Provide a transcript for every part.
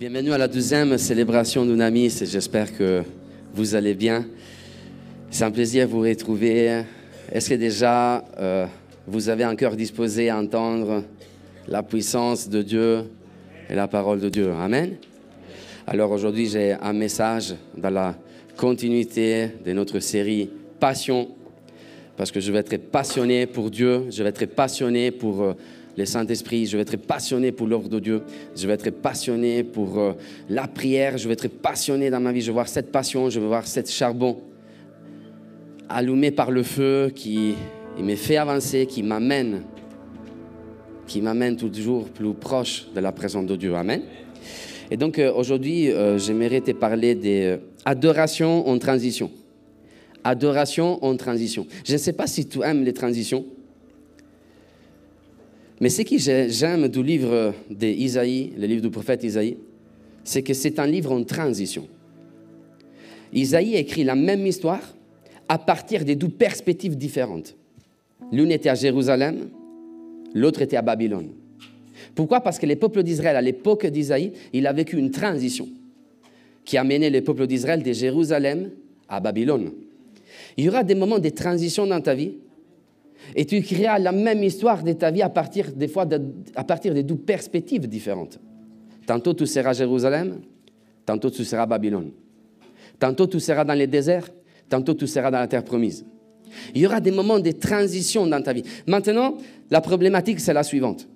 Bienvenue à la deuxième célébration d'Unamis. J'espère que vous allez bien. C'est un plaisir de vous retrouver. Est-ce que déjà vous avez un cœur disposé à entendre la puissance de Dieu et la parole de Dieu? Amen. Alors aujourd'hui, j'ai un message dans la continuité de notre série Passion, parce que je vais être passionné pour Dieu, je vais être passionné pour le Saint-Esprit, je vais être passionné pour l'œuvre de Dieu, je vais être passionné pour la prière, je vais être passionné dans ma vie, je vais voir cette passion, je vais voir cette charbon allumé par le feu qui me fait avancer, qui m'amène toujours plus proche de la présence de Dieu. Amen. Et donc aujourd'hui, j'aimerais te parler d'adoration en transition. Adoration en transition. Je ne sais pas si tu aimes les transitions, mais ce que j'aime du livre d'Isaïe, le livre du prophète Isaïe, c'est que c'est un livre en transition. Isaïe écrit la même histoire à partir de deux perspectives différentes. L'une était à Jérusalem, l'autre était à Babylone. Pourquoi? Parce que le peuple d'Israël, à l'époque d'Isaïe, il a vécu une transition qui a mené le peuple d'Israël de Jérusalem à Babylone. Il y aura des moments de transition dans ta vie et tu écriras la même histoire de ta vie à partir de deux perspectives différentes. Tantôt tu seras à Jérusalem, tantôt tu seras à Babylone. Tantôt tu seras dans le désert, tantôt tu seras dans la terre promise. Il y aura des moments de transition dans ta vie. Maintenant, la problématique, c'est la suivante.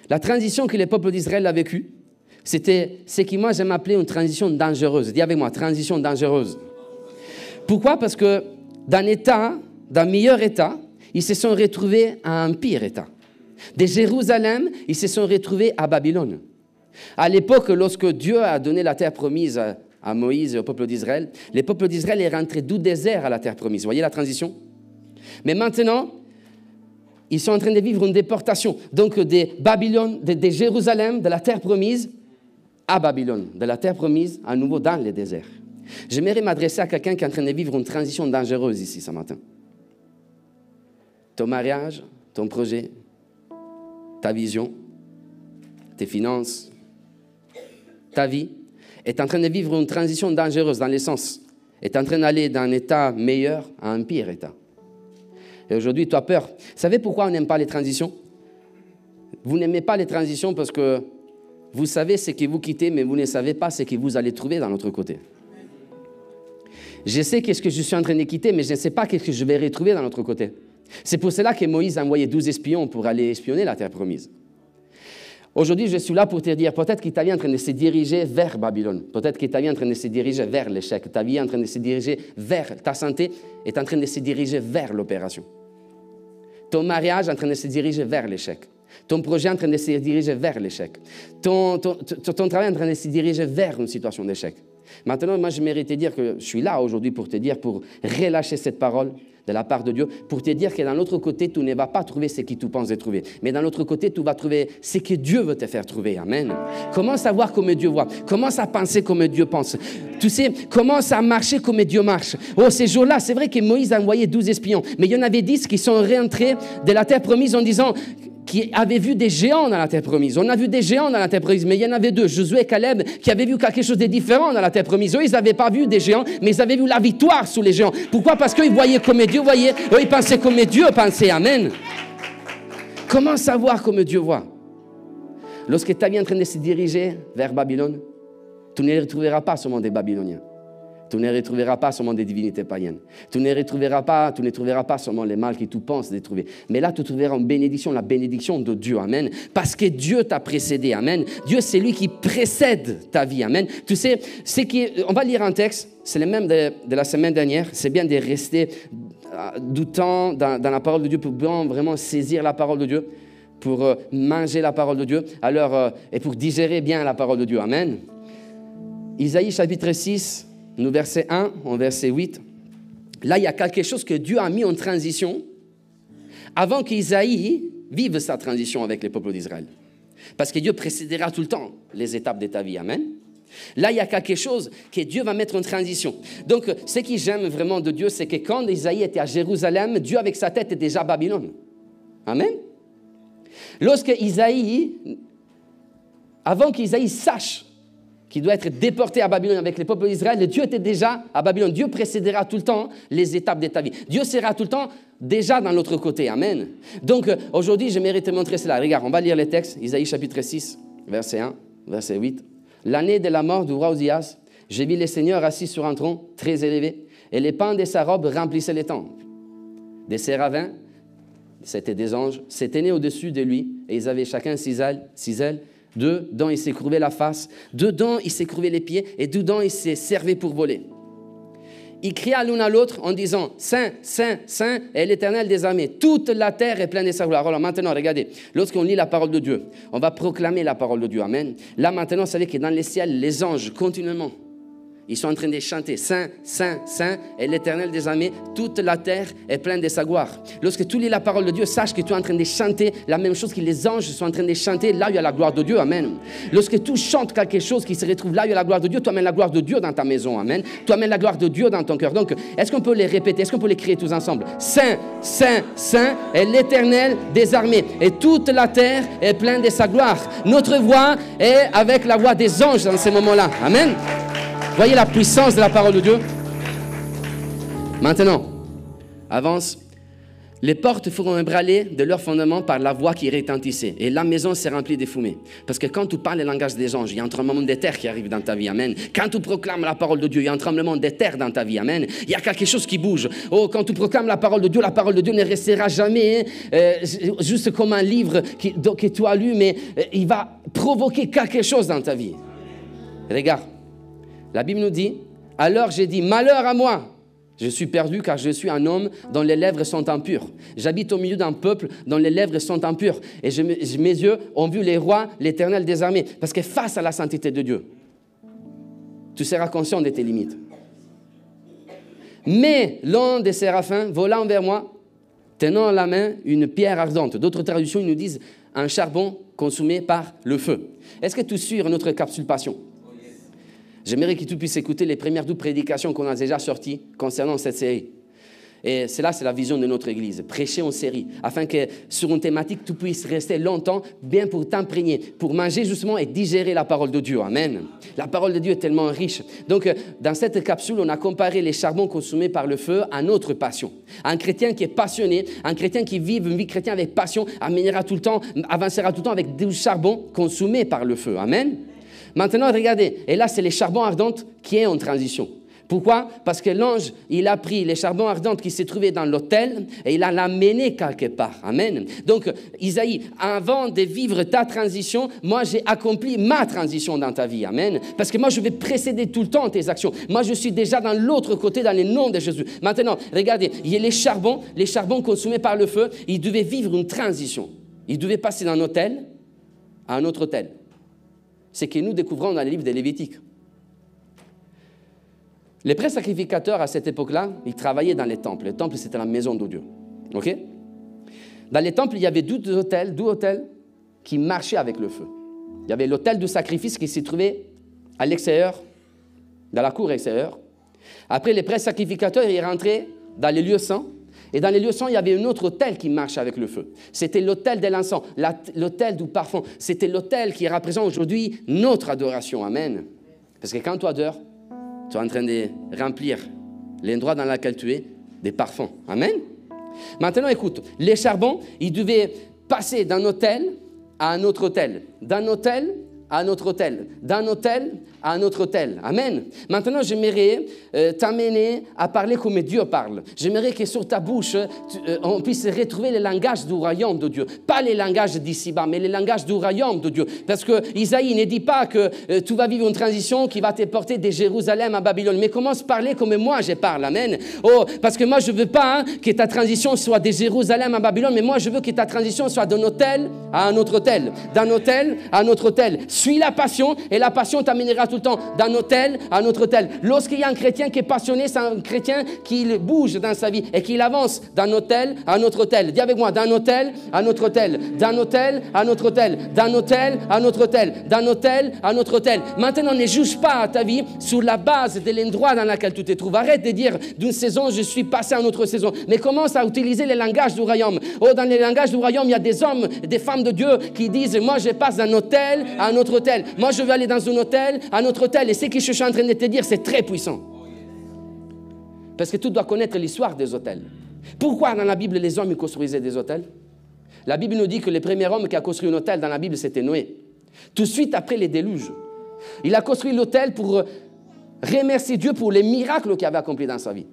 La transition que le peuple d'Israël a vécue, c'était ce que moi j'aime appeler une transition dangereuse. Dis avec moi, transition dangereuse. Pourquoi? Parce que d'un meilleur état, ils se sont retrouvés à un pire état. De Jérusalem, ils se sont retrouvés à Babylone. À l'époque, lorsque Dieu a donné la terre promise à Moïse et au peuple d'Israël, le peuple d'Israël est rentré du désert à la terre promise. Vous voyez la transition? Mais maintenant, ils sont en train de vivre une déportation. Donc, de Jérusalem, de la terre promise, à Babylone. De la terre promise, à nouveau dans le désert. J'aimerais m'adresser à quelqu'un qui est en train de vivre une transition dangereuse ici ce matin. Ton mariage, ton projet, ta vision, tes finances, ta vie est en train de vivre une transition dangereuse dans le sens, est en train d'aller d'un état meilleur à un pire état. Et aujourd'hui, tu as peur. Vous savez pourquoi on n'aime pas les transitions? Vous n'aimez pas les transitions parce que vous savez ce que vous quittez, mais vous ne savez pas ce que vous allez trouver dans l'autre côté. Je sais qu'est-ce que je suis en train de quitter, mais je ne sais pas qu'est-ce que je vais retrouver dans l'autre côté. C'est pour cela que Moïse a envoyé 12 espions pour aller espionner la terre promise. Aujourd'hui, je suis là pour te dire, peut-être que ta vie est en train de se diriger vers Babylone. Peut-être que ta vie est en train de se diriger vers l'échec. Ta vie est en train de se diriger vers ta santé, est en train de se diriger vers l'opération. Ton mariage est en train de se diriger vers l'échec. Ton projet est en train de se diriger vers l'échec. Ton travail est en train de se diriger vers une situation d'échec. Maintenant, moi, je mérite de dire que je suis là aujourd'hui pour te dire, pour relâcher cette parole de la part de Dieu, pour te dire que dans l'autre côté, tu ne vas pas trouver ce que tu penses de trouver. Mais dans l'autre côté, tu vas trouver ce que Dieu veut te faire trouver. Amen. Commence à voir comme Dieu voit. Commence à penser comme Dieu pense. Tu sais, commence à marcher comme Dieu marche. Oh, ces jours-là, c'est vrai que Moïse a envoyé 12 espions, mais il y en avait 10 qui sont rentrés de la terre promise en disant qui avaient vu des géants dans la terre promise. On a vu des géants dans la terre promise, mais il y en avait deux, Josué et Caleb, qui avaient vu quelque chose de différent dans la terre promise. Eux, ils n'avaient pas vu des géants, mais ils avaient vu la victoire sur les géants. Pourquoi? Parce qu'ils voyaient comme Dieu voyait. Eux, ils pensaient comme Dieu pensait. Amen. Comment savoir comme Dieu voit? Lorsque ta vie est en train de se diriger vers Babylone, tu ne retrouveras pas seulement des Babyloniens. Tu ne retrouveras pas seulement des divinités païennes. Tu ne trouveras pas seulement les mal que tu penses de trouver. Mais là, tu trouveras une bénédiction, la bénédiction de Dieu. Amen. Parce que Dieu t'a précédé. Amen. Dieu, c'est lui qui précède ta vie. Amen. Tu sais, on va lire un texte, c'est le même de la semaine dernière. C'est bien de rester du temps dans la parole de Dieu pour vraiment saisir la parole de Dieu, pour manger la parole de Dieu, et pour digérer bien la parole de Dieu. Amen. Isaïe chapitre 6, nous verset 1, en verset 8. Là, il y a quelque chose que Dieu a mis en transition avant qu'Isaïe vive sa transition avec le peuple d'Israël. Parce que Dieu précédera tout le temps les étapes de ta vie. Amen. Là, il y a quelque chose que Dieu va mettre en transition. Donc, ce que j'aime vraiment de Dieu, c'est que quand Isaïe était à Jérusalem, Dieu avec sa tête était déjà à Babylone. Amen. Lorsque Isaïe, avant qu'Isaïe sache qui doit être déporté à Babylone avec les peuples d'Israël, Dieu était déjà à Babylone. Dieu précédera tout le temps les étapes de ta vie. Dieu sera tout le temps déjà dans l'autre côté. Amen. Donc, aujourd'hui, j'aimerais te montrer cela. Regarde, on va lire les textes. Isaïe chapitre 6, verset 1, verset 8. L'année de la mort du roi Ozias, j'ai vu le Seigneur assis sur un tronc très élevé, et les pans de sa robe remplissaient les temples. Des séraphins, c'était des anges, s'étaient nés au-dessus de lui, et ils avaient chacun 6 ailes. Deux dents, il s'est courbé la face, deux dents, il s'est courbé les pieds, et deux dents, il s'est servi pour voler. Il cria l'un à l'autre en disant, Saint, Saint, Saint est l'Éternel des armées. Toute la terre est pleine de sa gloire. Alors maintenant, regardez, lorsqu'on lit la parole de Dieu, on va proclamer la parole de Dieu. Amen. Là maintenant, vous savez que dans les ciels, les anges, continuellement, ils sont en train de chanter, Saint, Saint, Saint est l'Éternel des armées, toute la terre est pleine de sa gloire. Lorsque tu lis la parole de Dieu, sache que tu es en train de chanter la même chose que les anges sont en train de chanter, là où il y a la gloire de Dieu, amen. Lorsque tu chantes quelque chose qui se retrouve là où il y a la gloire de Dieu, tu amènes la gloire de Dieu dans ta maison, amen. Tu amènes la gloire de Dieu dans ton cœur. Donc, est-ce qu'on peut les répéter, est-ce qu'on peut les crier tous ensemble? Saint, Saint, Saint est l'Éternel des armées, et toute la terre est pleine de sa gloire. Notre voix est avec la voix des anges dans ces moments-là, amen. Voyez la puissance de la parole de Dieu. Maintenant, avance. Les portes feront ébranler de leur fondement par la voix qui retentissait. Et la maison s'est remplie de fumée. Parce que quand tu parles le langage des anges, il y a un tremblement de terre qui arrive dans ta vie. Amen. Quand tu proclames la parole de Dieu, il y a un tremblement de terre dans ta vie. Amen. Il y a quelque chose qui bouge. Oh, quand tu proclames la parole de Dieu ne restera jamais juste comme un livre que tu as lu, mais il va provoquer quelque chose dans ta vie. Regarde. La Bible nous dit, alors j'ai dit, malheur à moi, je suis perdu car je suis un homme dont les lèvres sont impures. J'habite au milieu d'un peuple dont les lèvres sont impures. Et mes yeux ont vu les rois, l'Éternel des armées. Parce que face à la sainteté de Dieu, tu seras conscient de tes limites. Mais l'un des séraphins volant vers moi, tenant en la main une pierre ardente. D'autres traductions nous disent un charbon consumé par le feu. Est-ce que tu suis notre capsule passion? J'aimerais que tu puisses écouter les premières 12 prédications qu'on a déjà sorties concernant cette série. Et cela, c'est la vision de notre Église. Prêcher en série, afin que sur une thématique, tu puisses rester longtemps, bien pour t'imprégner, pour manger justement et digérer la parole de Dieu. Amen. La parole de Dieu est tellement riche. Donc, dans cette capsule, on a comparé les charbons consumés par le feu à notre passion. Un chrétien qui est passionné, un chrétien qui vit une vie chrétienne avec passion, avancera tout le temps avec du charbon consumé par le feu. Amen. Maintenant, regardez, et là, c'est les charbons ardents qui est en transition. Pourquoi? Parce que l'ange, il a pris les charbons ardents qui se trouvaient dans l'autel et il a l'amené quelque part. Amen. Donc, Isaïe, avant de vivre ta transition, moi, j'ai accompli ma transition dans ta vie. Amen. Parce que moi, je vais précéder tout le temps tes actions. Moi, je suis déjà dans l'autre côté, dans le nom de Jésus. Maintenant, regardez, il y a les charbons consumés par le feu, ils devaient vivre une transition. Ils devaient passer d'un autel à un autre autel. C'est que nous découvrons dans les livres de Lévitique. Les prêtres sacrificateurs, à cette époque-là, ils travaillaient dans les temples. Les temples, c'était la maison de Dieu. OK? Dans les temples, il y avait 12 autels qui marchaient avec le feu. Il y avait l'autel du sacrifice qui se trouvait à l'extérieur, dans la cour extérieure. Après, les prêtres sacrificateurs, ils rentraient dans les lieux saints. Et dans les lieux saints, il y avait un autre autel qui marche avec le feu. C'était l'autel de l'encens, l'autel du parfum. C'était l'autel qui représente aujourd'hui notre adoration. Amen. Parce que quand tu adores, tu es en train de remplir l'endroit dans lequel tu es des parfums. Amen. Maintenant, écoute, les charbons, ils devaient passer d'un autel à un autre autel. D'un autel à un autre autel. D'un autel à un autre autel. Amen. Maintenant, j'aimerais t'amener à parler comme Dieu parle. J'aimerais que sur ta bouche, on puisse retrouver le langage du royaume de Dieu. Pas les langages d'ici-bas, mais les langages du royaume de Dieu. Parce que Isaïe ne dit pas que tu vas vivre une transition qui va te porter de Jérusalem à Babylone, mais commence à parler comme moi je parle. Amen. Oh, parce que moi, je ne veux pas que ta transition soit de Jérusalem à Babylone, mais moi, je veux que ta transition soit d'un autel à un autre autel. D'un autel à un autre autel. Suis la passion et la passion t'amènera tout le temps d'un autel à un autre autel. Lorsqu'il y a un chrétien qui est passionné, c'est un chrétien qui bouge dans sa vie et qui avance d'un autel à un autre autel. Dis avec moi, d'un autel à un autre autel, d'un autel à un autre autel, d'un autel à un autre autel, d'un autel à un autre autel. Maintenant, ne juge pas ta vie sur la base de l'endroit dans lequel tu te trouves. Arrête de dire d'une saison, je suis passé à une autre saison, mais commence à utiliser les langages du royaume. Oh, dans les langages du royaume, il y a des hommes, des femmes de Dieu qui disent, moi, je passe d'un autel à un autre autel. Moi, je veux aller dans un autel à un autre autel. Et ce que je suis en train de te dire, c'est très puissant. Parce que tu dois connaître l'histoire des autels. Pourquoi dans la Bible, les hommes construisaient des autels? La Bible nous dit que le premier homme qui a construit un autel dans la Bible, c'était Noé. Tout de suite après les déluges. Il a construit l'autel pour remercier Dieu pour les miracles qu'il avait accomplis dans sa vie.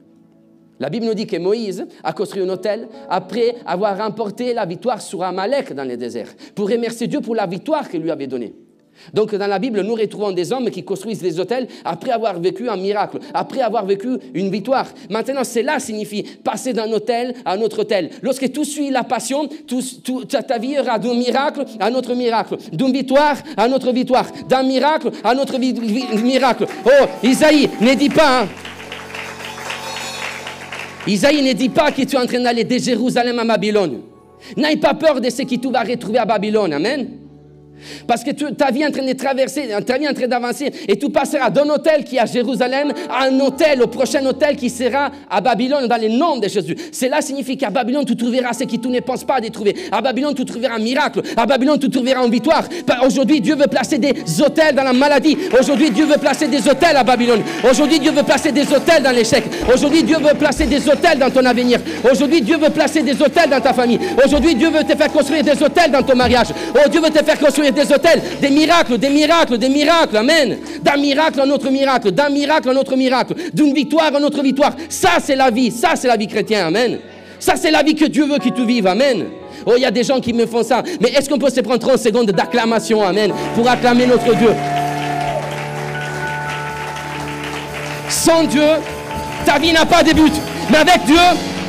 La Bible nous dit que Moïse a construit un autel après avoir remporté la victoire sur Amalek dans le désert, pour remercier Dieu pour la victoire qu'il lui avait donnée. Donc dans la Bible, nous retrouvons des hommes qui construisent des autels après avoir vécu un miracle, après avoir vécu une victoire. Maintenant, cela signifie passer d'un autel à un autre autel. Lorsque tu suis la passion, ta vie ira d'un miracle à un autre miracle, d'une victoire à une autre victoire, d'un miracle à un autre miracle. Oh, Isaïe, ne dis pas... Isaïe ne dit pas que tu es en train d'aller de Jérusalem à Babylone. N'aie pas peur de ce que tu vas retrouver à Babylone. Amen. Parce que ta vie est en train de traverser, ta vie est en train d'avancer et tu passeras d'un hôtel qui est à Jérusalem à un hôtel, au prochain hôtel qui sera à Babylone dans le nom de Jésus. Cela signifie qu'à Babylone tu trouveras ce que tu ne penses pas de trouver. À Babylone tu trouveras un miracle. À Babylone tu trouveras une victoire. Aujourd'hui Dieu veut placer des hôtels dans la maladie. Aujourd'hui Dieu veut placer des hôtels à Babylone. Aujourd'hui Dieu veut placer des hôtels dans l'échec. Aujourd'hui Dieu veut placer des hôtels dans ton avenir. Aujourd'hui Dieu veut placer des hôtels dans ta famille. Aujourd'hui Dieu veut te faire construire des hôtels dans ton mariage. Oh, Dieu veut te faire construire des hôtels, des miracles, des miracles, des miracles, amen. D'un miracle à un autre miracle, d'un miracle à un autre miracle, d'une victoire à une autre victoire. Ça c'est la vie, ça c'est la vie chrétienne, amen. Ça c'est la vie que Dieu veut que tu vives, amen. Oh, il y a des gens qui me font ça, mais est-ce qu'on peut se prendre 30 secondes d'acclamation, amen, pour acclamer notre Dieu? Sans Dieu, ta vie n'a pas de but, mais avec Dieu,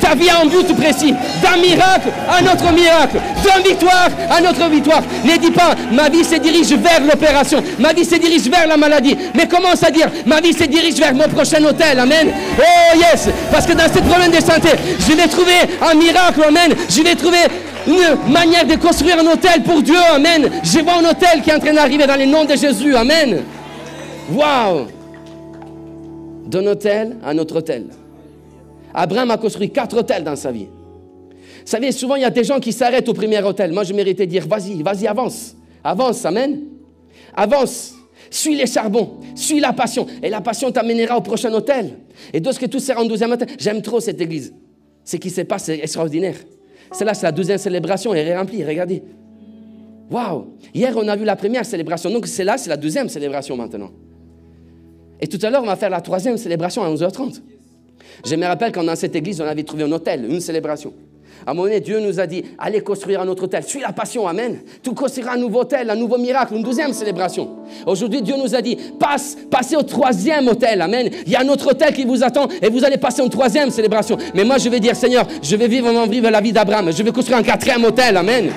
ta vie a un but précis, d'un miracle à un autre miracle, d'une victoire à une autre victoire. Ne dis pas, ma vie se dirige vers l'opération, ma vie se dirige vers la maladie, mais commence à dire, ma vie se dirige vers mon prochain hôtel, amen. Oh yes, parce que dans ce problème de santé, je vais trouver un miracle, amen. Je vais trouver une manière de construire un hôtel pour Dieu, amen. Je vois un hôtel qui est en train d'arriver dans le nom de Jésus, amen. Waouh. D'un hôtel à un autre hôtel. Abraham a construit 4 hôtels dans sa vie. Vous savez, souvent il y a des gens qui s'arrêtent au premier hôtel. Moi je méritais de dire, vas-y, avance. Avance, amen. Avance. Suis les charbons, suis la passion. Et la passion t'amènera au prochain hôtel. Et lorsque tout sera en 12e hôtel, j'aime trop cette église. Ce qui se passe, c'est extraordinaire. Celle-là, c'est la 12e célébration, elle est remplie, regardez. Waouh. Hier, on a vu la première célébration. Donc celle-là, c'est la 2e célébration maintenant. Et tout à l'heure, on va faire la 3e célébration à 11h30. Je me rappelle quand dans cette église, on avait trouvé un hôtel, une célébration. À un moment donné, Dieu nous a dit, allez construire un autre hôtel. Suis la passion, amen. Tu construiras un nouveau hôtel, un nouveau miracle, une 12e célébration. Aujourd'hui, Dieu nous a dit, passez au 3e hôtel, amen. Il y a un autre hôtel qui vous attend et vous allez passer une 3e célébration. Mais moi, je vais dire, Seigneur, je vais vivre la vie d'Abraham. Je vais construire un 4e hôtel, amen.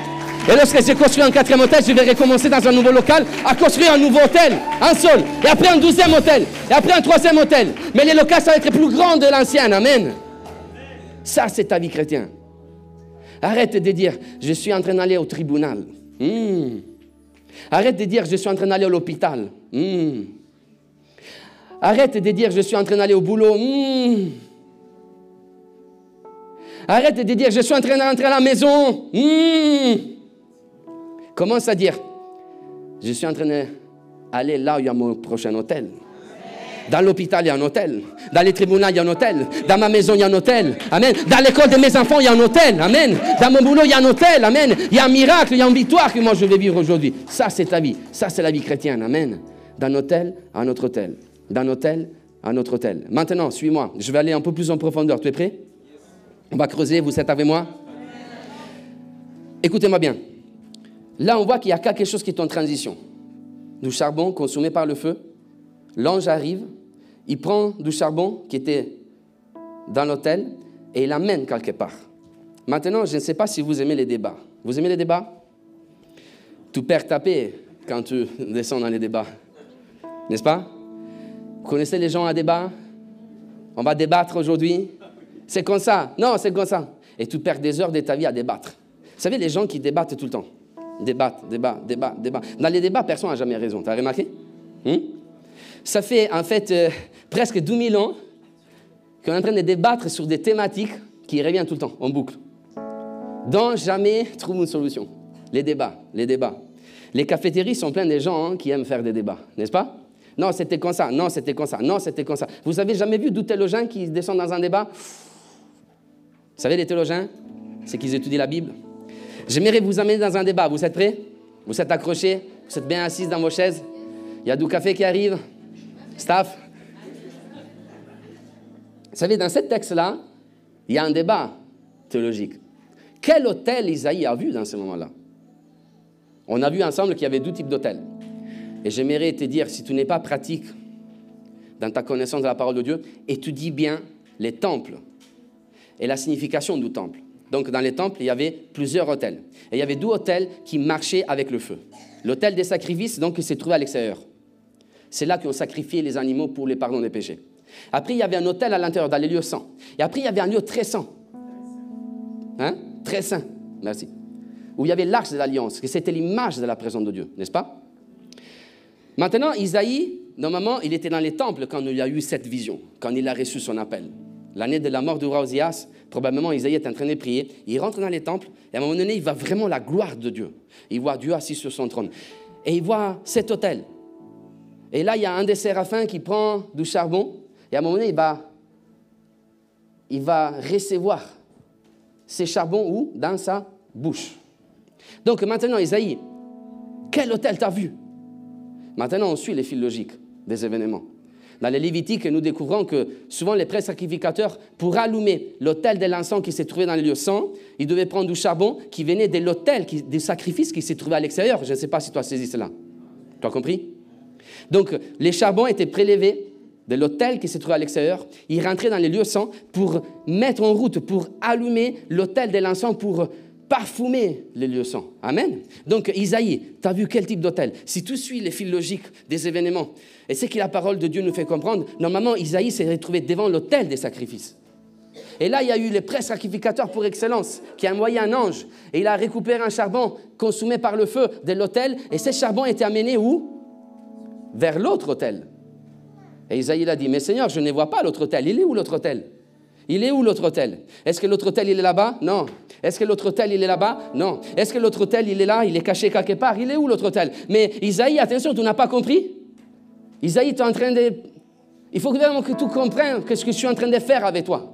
Et lorsque j'ai construit un 4e hôtel, je vais recommencer dans un nouveau local à construire un nouveau hôtel, un seul. Et après un 12e hôtel. Et après un 3e hôtel. Mais les locaux, ça va être plus grand de l'ancien, amen. Ça, c'est ta vie chrétienne. Arrête de dire, je suis en train d'aller au tribunal. Arrête de dire, je suis en train d'aller à l'hôpital. Arrête de dire, je suis en train d'aller au boulot. Arrête de dire, je suis en train de rentrer à la maison. Commence à dire, je suis en train d'aller là où il y a mon prochain hôtel. Dans l'hôpital, il y a un hôtel. Dans les tribunaux, il y a un hôtel. Dans ma maison, il y a un hôtel. Amen. Dans l'école de mes enfants, il y a un hôtel. Amen. Dans mon boulot, il y a un hôtel. Amen. Il y a un miracle, il y a une victoire que moi je vais vivre aujourd'hui. Ça, c'est ta vie. Ça, c'est la vie chrétienne. Amen. D'un hôtel à un autre hôtel. D'un hôtel à un autre hôtel. Maintenant, suis-moi. Je vais aller un peu plus en profondeur. Tu es prêt? On va creuser. Vous êtes avec moi? Écoutez-moi bien. Là, on voit qu'il y a quelque chose qui est en transition. Du charbon consumé par le feu. L'ange arrive, il prend du charbon qui était dans l'autel et il l'amène quelque part. Maintenant, je ne sais pas si vous aimez les débats. Vous aimez les débats? Tu perds ta paix quand tu descends dans les débats. N'est-ce pas? Vous connaissez les gens à débat? On va débattre aujourd'hui. C'est comme ça. Non, c'est comme ça. Et tu perds des heures de ta vie à débattre. Vous savez, les gens qui débattent tout le temps. Débattent. Dans les débats, personne n'a jamais raison. Tu as remarqué? Ça fait en fait presque 2000 ans qu'on est en train de débattre sur des thématiques qui reviennent tout le temps, en boucle. Donc jamais trouve une solution. Les débats. Les cafétéries sont pleines de gens qui aiment faire des débats, n'est-ce pas? Non, c'était comme ça. Non, c'était comme ça. Non, c'était comme ça. Vous avez jamais vu 12 théologiens qui descendent dans un débat? Vous savez, les théologiens, c'est qu'ils étudient la Bible. J'aimerais vous amener dans un débat. Vous êtes prêts? Vous êtes accrochés? Vous êtes bien assis dans vos chaises? Il y a du café qui arrive? Staff? Vous savez, dans ce texte-là, il y a un débat théologique. Quel autel Isaïe a vu dans ce moment-là? On a vu ensemble qu'il y avait 2 types d'autels. Et j'aimerais te dire, si tu n'es pas pratique dans ta connaissance de la parole de Dieu, étudie bien les temples et la signification du temple. Donc, dans les temples, il y avait plusieurs autels. Et il y avait 2 autels qui marchaient avec le feu. L'autel des sacrifices, donc, qui s'est trouvé à l'extérieur. C'est là qu'on sacrifiait les animaux pour les pardons des péchés. Après, il y avait un autel à l'intérieur, dans les lieux saints. Et après, il y avait un lieu très saint. Hein? Très saint, merci. Où il y avait l'arche de l'alliance, que c'était l'image de la présence de Dieu, n'est-ce pas? Maintenant, Isaïe, normalement, il était dans les temples quand il a eu cette vision, quand il a reçu son appel. L'année de la mort du roi Osias, probablement Isaïe est en train de prier. Il rentre dans les temples et à un moment donné, il voit vraiment la gloire de Dieu. Il voit Dieu assis sur son trône. Et il voit cet autel. Et là, il y a un des séraphins qui prend du charbon et à un moment donné, il va recevoir ces charbons où? Dans sa bouche. Donc maintenant, Isaïe, quel autel t'as vu? Maintenant, on suit les fils logiques des événements. Dans les Lévitiques, nous découvrons que souvent les prêtres sacrificateurs, pour allumer l'autel de l'encens qui s'est trouvé dans les lieux saints, ils devaient prendre du charbon qui venait de l'autel, des sacrifices qui s'est trouvé à l'extérieur. Je ne sais pas si tu as saisi cela. Tu as compris? Donc, les charbons étaient prélevés de l'autel qui s'est trouvé à l'extérieur. Ils rentraient dans les lieux saints pour mettre en route, pour allumer l'autel de l'encens, pour parfumer les lieux saints. Amen. Donc, Isaïe, tu as vu quel type d'autel? Si tu suis les fils logiques des événements, et c'est que la parole de Dieu nous fait comprendre, normalement, Isaïe s'est retrouvé devant l'autel des sacrifices. Et là, il y a eu les prêtres sacrificateurs pour excellence, qui a envoyé un ange, et il a récupéré un charbon consumé par le feu de l'autel, et ce charbon était amené où? Vers l'autre autel. Et Isaïe a dit, mais Seigneur, je ne vois pas l'autre autel. Il est où l'autre autel? Il est où l'autre autel? Est-ce que l'autre autel, il est là-bas? Non. Est-ce que l'autre autel, il est là-bas? Non. Est-ce que l'autre autel, il est là? Il est caché quelque part? Il est où l'autre autel? Mais Isaïe, attention, tu n'as pas compris? Isaïe, tu es en train de... Il faut vraiment que tu comprennes ce que je suis en train de faire avec toi.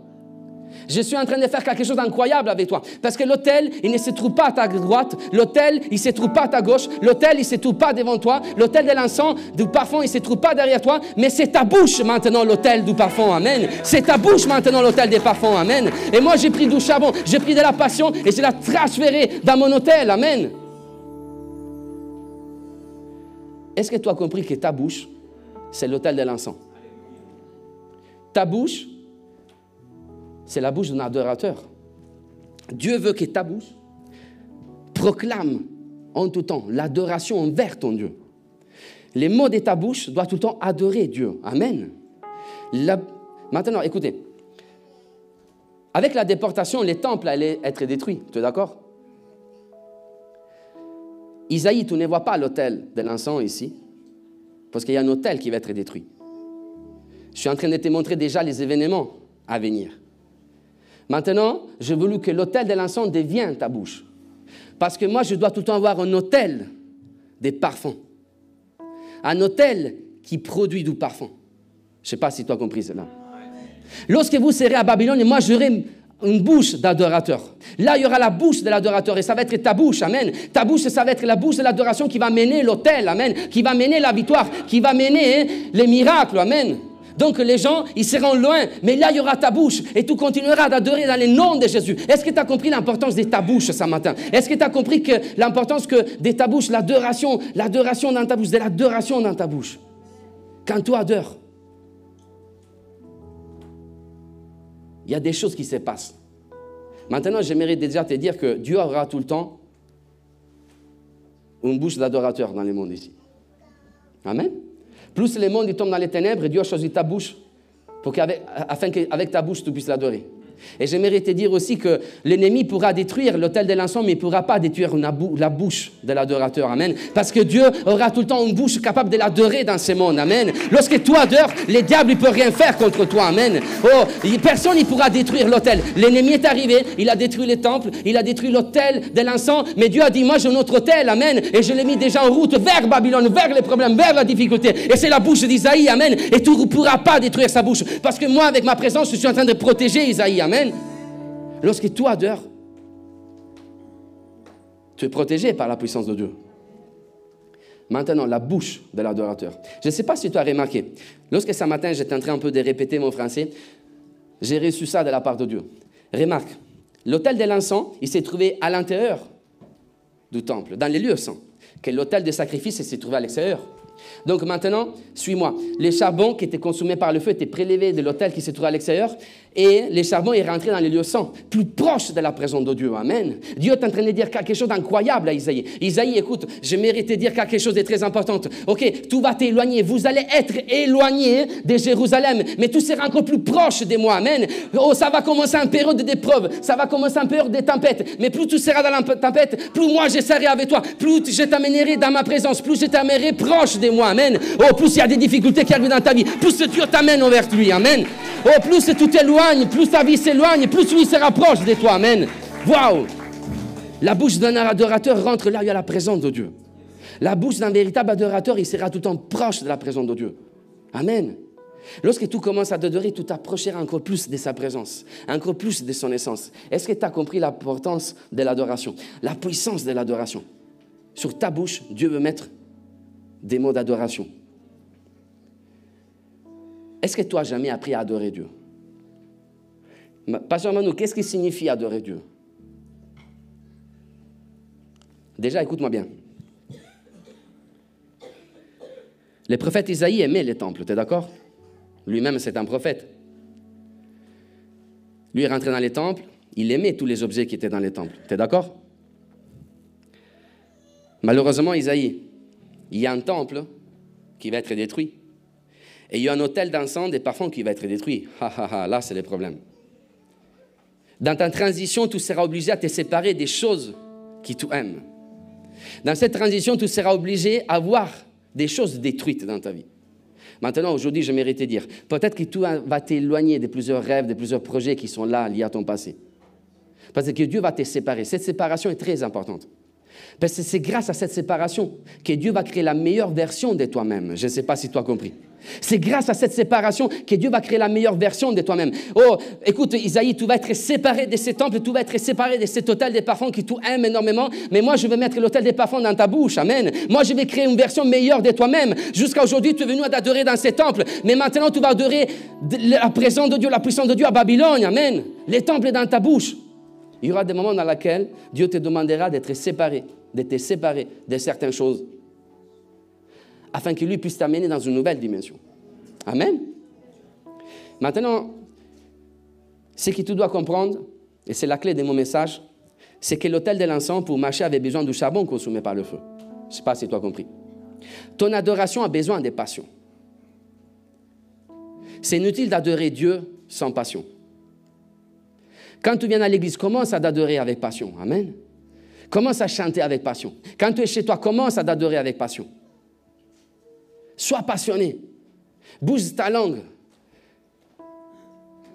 Je suis en train de faire quelque chose d'incroyable avec toi. Parce que l'autel, il ne se trouve pas à ta droite. L'autel, il ne se trouve pas à ta gauche. L'autel, il ne se trouve pas devant toi. L'autel de l'encens, du parfum, il ne se trouve pas derrière toi. Mais c'est ta bouche maintenant l'autel du parfum. Amen. C'est ta bouche maintenant l'autel des parfums. Amen. Et moi, j'ai pris du charbon, j'ai pris de la passion et je l'ai transféré dans mon autel. Amen. Est-ce que tu as compris que ta bouche, c'est l'autel de l'encens? Ta bouche, c'est la bouche d'un adorateur. Dieu veut que ta bouche proclame en tout temps l'adoration envers ton Dieu. Les mots de ta bouche doivent tout le temps adorer Dieu. Amen. Maintenant, écoutez. Avec la déportation, les temples allaient être détruits. Tu es d'accord? Isaïe, tu ne vois pas l'autel de l'encens ici, parce qu'il y a un autel qui va être détruit. Je suis en train de te montrer déjà les événements à venir. Maintenant, j'ai voulu que l'autel de l'encens devienne ta bouche. Parce que moi, je dois tout le temps avoir un autel des parfums. Un autel qui produit du parfum. Je ne sais pas si tu as compris cela. Lorsque vous serez à Babylone, moi, j'aurai une bouche d'adorateur. Là, il y aura la bouche de l'adorateur et ça va être ta bouche, amen. Ta bouche, ça va être la bouche de l'adoration qui va mener l'autel, amen. Qui va mener la victoire, qui va mener les miracles, amen. Donc les gens, ils seront loin, mais là, il y aura ta bouche et tu continueras d'adorer dans le nom de Jésus. Est-ce que tu as compris l'importance de ta bouche ce matin? Est-ce que tu as compris que l'importance de ta bouche, l'adoration dans ta bouche, de l'adoration dans ta bouche? Quand tu adores, il y a des choses qui se passent. Maintenant, j'aimerais déjà te dire que Dieu aura tout le temps une bouche d'adorateur dans le monde ici. Amen. Plus le monde tombe dans les ténèbres, Dieu a choisi ta bouche afin qu'avec ta bouche, tu puisses l'adorer. Et j'aimerais te dire aussi que l'ennemi pourra détruire l'autel de l'encens, mais il ne pourra pas détruire la bouche de l'adorateur. Amen. Parce que Dieu aura tout le temps une bouche capable de l'adorer dans ce monde. Amen. Lorsque toi adores, les diables ne peuvent rien faire contre toi. Amen. Oh, personne ne pourra détruire l'autel. L'ennemi est arrivé, il a détruit les temples, il a détruit l'autel de l'encens, mais Dieu a dit, moi j'ai un autre autel. Amen. Et je l'ai mis déjà en route vers Babylone, vers les problèmes, vers la difficulté. Et c'est la bouche d'Isaïe. Amen. Et tu ne pourras pas détruire sa bouche. Parce que moi, avec ma présence, je suis en train de protéger Isaïe. Amen. Lorsque tu adores, tu es protégé par la puissance de Dieu. Maintenant, la bouche de l'adorateur. Je ne sais pas si tu as remarqué, lorsque ce matin, j'étais en train un peu de répéter mon français, j'ai reçu ça de la part de Dieu. Remarque, l'autel de l'encens, il s'est trouvé à l'intérieur du temple, dans les lieux saints, que l'autel de sacrifice s'est trouvé à l'extérieur. Donc maintenant, suis-moi. Les charbons qui étaient consumés par le feu étaient prélevés de l'autel qui se trouvait à l'extérieur et les charbons est rentré dans les lieux saints, plus proches de la présence de Dieu. Amen. Dieu est en train de dire quelque chose d'incroyable à Isaïe. Isaïe, écoute, je mérite de dire quelque chose de très important. Ok, tout va t'éloigner. Vous allez être éloigné de Jérusalem, mais tout sera encore plus proche de moi. Amen. Oh, ça va commencer en période d'épreuve, ça va commencer en période de tempête, mais plus tu seras dans la tempête, plus moi je serai avec toi, plus je t'amènerai dans ma présence, plus je t'amènerai proche de moi. Amen. Oh, plus il y a des difficultés qui arrivent dans ta vie, plus Dieu t'amène vers lui. Amen. Oh, plus tu t'éloignes, plus ta vie s'éloigne, plus lui se rapproche de toi. Amen. Waouh! La bouche d'un adorateur rentre là où il y a la présence de Dieu. La bouche d'un véritable adorateur, il sera tout le temps proche de la présence de Dieu. Amen. Lorsque tu commences à adorer, tu t'approcheras encore plus de sa présence, encore plus de son essence. Est-ce que tu as compris l'importance de l'adoration, la puissance de l'adoration? Sur ta bouche, Dieu veut mettre des mots d'adoration. Est-ce que tu as jamais appris à adorer Dieu? Pasteur Manu, qu'est-ce qui signifie adorer Dieu? Déjà, écoute-moi bien. Le prophète Isaïe aimait les temples, tu es d'accord? Lui-même, c'est un prophète. Lui, il rentrait dans les temples, il aimait tous les objets qui étaient dans les temples, tu es d'accord? Malheureusement, Isaïe, il y a un temple qui va être détruit. Et il y a un autel d'encens, des parfums qui va être détruit. Là, c'est le problème. Dans ta transition, tu seras obligé à te séparer des choses que tu aimes. Dans cette transition, tu seras obligé à voir des choses détruites dans ta vie. Maintenant, aujourd'hui, je mérite de dire, peut-être que tu vas t'éloigner de plusieurs rêves, de plusieurs projets qui sont là, liés à ton passé. Parce que Dieu va te séparer. Cette séparation est très importante. Parce que c'est grâce à cette séparation que Dieu va créer la meilleure version de toi-même. Je ne sais pas si tu as compris. C'est grâce à cette séparation que Dieu va créer la meilleure version de toi-même. Oh, écoute, Isaïe, tu vas être séparé de ces temples, tu vas être séparé de cet autel des parfums que tu aimes énormément, mais moi, je vais mettre l'autel des parfums dans ta bouche. Amen. Moi, je vais créer une version meilleure de toi-même. Jusqu'à aujourd'hui, tu es venu adorer dans ces temples, mais maintenant, tu vas adorer la présence de Dieu, la puissance de Dieu à Babylone. Amen. Les temples dans ta bouche. Il y aura des moments dans lesquels Dieu te demandera d'être séparé, de te séparer de certaines choses, afin que lui puisse t'amener dans une nouvelle dimension. Amen. Maintenant, ce que tu dois comprendre, et c'est la clé de mon message, c'est que l'autel de l'encens, pour marcher, avait besoin du charbon consumé par le feu. Je ne sais pas si tu as compris. Ton adoration a besoin de passion. C'est inutile d'adorer Dieu sans passion. Quand tu viens à l'église, commence à t'adorer avec passion. Amen. Commence à chanter avec passion. Quand tu es chez toi, commence à t'adorer avec passion. Sois passionné. Bouge ta langue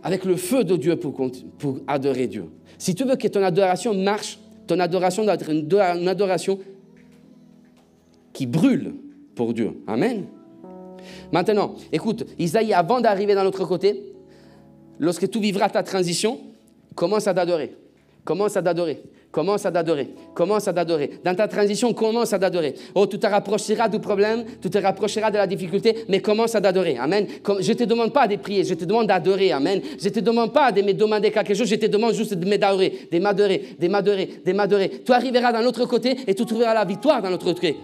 avec le feu de Dieu pour adorer Dieu. Si tu veux que ton adoration marche, ton adoration doit être une adoration qui brûle pour Dieu. Amen. Maintenant, écoute, Isaïe, avant d'arriver dans l'autre côté, lorsque tu vivras ta transition, commence à t'adorer. Commence à t'adorer. Commence à t'adorer. Commence à t'adorer. Dans ta transition, commence à t'adorer. Oh, tu te rapprocheras du problème, tu te rapprocheras de la difficulté, mais commence à t'adorer. Amen. Je ne te demande pas de prier, je te demande d'adorer. Amen. Je ne te demande pas de me demander quelque chose, je te demande juste de m'adorer, de m'adorer, de m'adorer, de m'adorer. Tu arriveras dans l'autre côté et tu trouveras la victoire dans l'autre côté.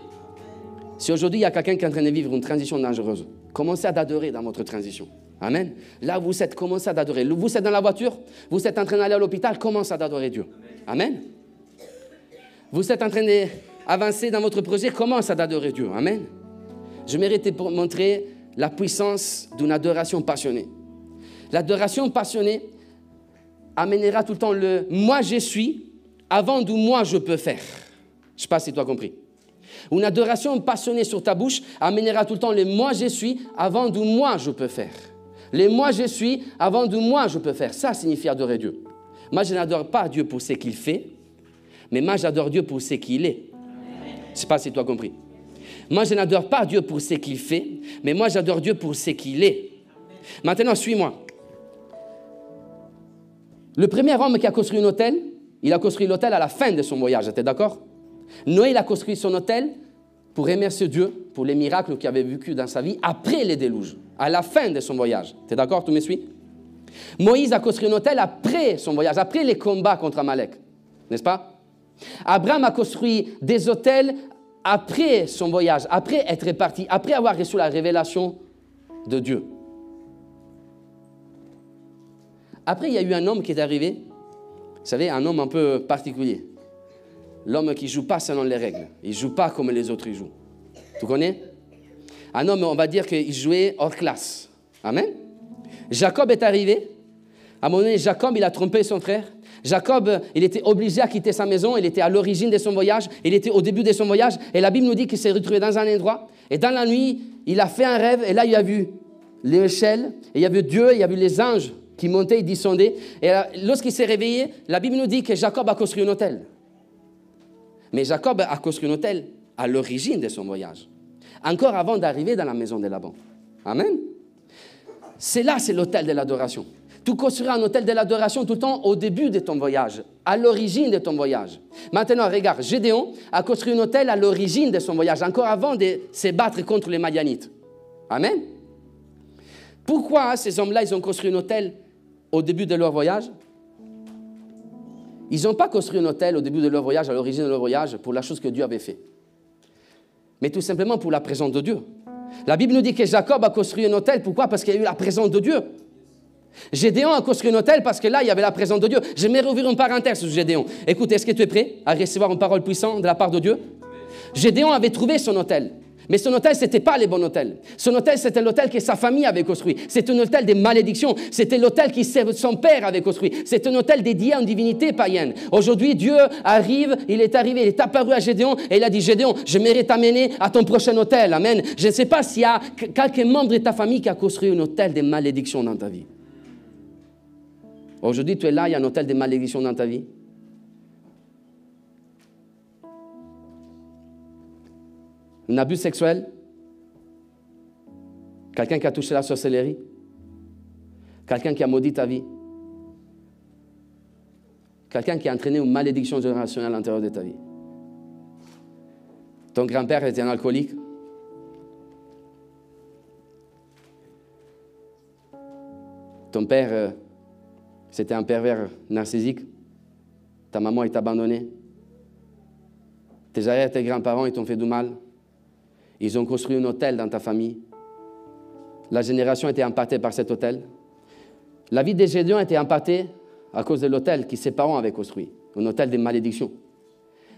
Si aujourd'hui, il y a quelqu'un qui est en train de vivre une transition dangereuse, commencez à t'adorer dans votre transition. Amen. Là, vous êtes, commencez à t'adorer. Vous êtes dans la voiture, vous êtes en train d'aller à l'hôpital, commencez à t'adorer Dieu. Amen. Vous êtes en train d'avancer dans votre projet, commencez à t'adorer Dieu. Amen. Je mérite de montrer la puissance d'une adoration passionnée. L'adoration passionnée, amènera tout le temps le « moi je suis » avant du « moi je peux faire ». Je ne sais pas si tu as compris. Une adoration passionnée sur ta bouche amènera tout le temps le « moi je suis » avant du « moi je peux faire ». Le « moi je suis » avant du « moi je peux faire ». Ça signifie adorer Dieu. Moi, je n'adore pas Dieu pour ce qu'il fait, mais moi, j'adore Dieu pour ce qu'il est. Je ne sais pas si tu as compris. Moi, je n'adore pas Dieu pour ce qu'il fait, mais moi, j'adore Dieu pour ce qu'il est. Maintenant, suis-moi. Le premier homme qui a construit un hôtel, il a construit l'hôtel à la fin de son voyage, tu es d'accord? Noé, il a construit son hôtel pour remercier Dieu pour les miracles qu'il avait vécu dans sa vie après les déluges, à la fin de son voyage. Tu es d'accord, tu me suis? Moïse a construit un hôtel après son voyage, après les combats contre Amalek, n'est-ce pas? Abraham a construit des hôtels après son voyage, après être parti, après avoir reçu la révélation de Dieu. Après, il y a eu un homme qui est arrivé, vous savez, un homme un peu particulier. L'homme qui ne joue pas selon les règles, il ne joue pas comme les autres jouent. Tu connais? Un homme, on va dire qu'il jouait hors classe. Amen? Jacob est arrivé. À un moment donné, Jacob, il a trompé son frère. Jacob, il était obligé à quitter sa maison. Il était à l'origine de son voyage. Il était au début de son voyage. Et la Bible nous dit qu'il s'est retrouvé dans un endroit. Et dans la nuit, il a fait un rêve. Et là, il a vu l'échelle. Et il y avait Dieu. Il y avait les anges qui montaient et descendaient. Et lorsqu'il s'est réveillé, la Bible nous dit que Jacob a construit un hôtel. Mais Jacob a construit un hôtel à l'origine de son voyage. Encore avant d'arriver dans la maison de Laban. Amen. C'est l'hôtel de l'adoration. Tu construiras un hôtel de l'adoration tout le temps au début de ton voyage, à l'origine de ton voyage. Maintenant, regarde, Gédéon a construit un hôtel à l'origine de son voyage, encore avant de se battre contre les Madianites. Amen. Pourquoi ces hommes-là, ils ont construit un hôtel au début de leur voyage? Ils n'ont pas construit un hôtel au début de leur voyage, à l'origine de leur voyage, pour la chose que Dieu avait fait. Mais tout simplement pour la présence de Dieu. La Bible nous dit que Jacob a construit un hôtel. Pourquoi? Parce qu'il y a eu la présence de Dieu. Gédéon a construit un hôtel parce que là, il y avait la présence de Dieu. J'aimerais ouvrir une parenthèse sur Gédéon. Écoute, est-ce que tu es prêt à recevoir une parole puissante de la part de Dieu? Gédéon avait trouvé son hôtel. Mais son hôtel, ce n'était pas le bon hôtel. Son hôtel, c'était l'hôtel que sa famille avait construit. C'était un hôtel de malédiction. C'était l'hôtel que son père avait construit. C'est un hôtel dédié à une divinité païenne. Aujourd'hui, Dieu arrive, il est apparu à Gédéon et il a dit, Gédéon, je mérite t'amener à ton prochain hôtel. Amen. Je ne sais pas s'il y a quelqu'un membre de ta famille qui a construit un hôtel de malédiction dans ta vie. Aujourd'hui, tu es là, il y a un hôtel de malédiction dans ta vie. Un abus sexuel, quelqu'un qui a touché la sorcellerie, quelqu'un qui a maudit ta vie, quelqu'un qui a entraîné une malédiction générationnelle à l'intérieur de ta vie. Ton grand-père était un alcoolique. Ton père, c'était un pervers narcissique. Ta maman est abandonnée. Tes arrière, tes grands-parents, ils t'ont fait du mal. Ils ont construit un hôtel dans ta famille. La génération était impactée par cet hôtel. La vie de Gédéon était impactée à cause de l'hôtel que ses parents avaient construit, un hôtel de malédiction.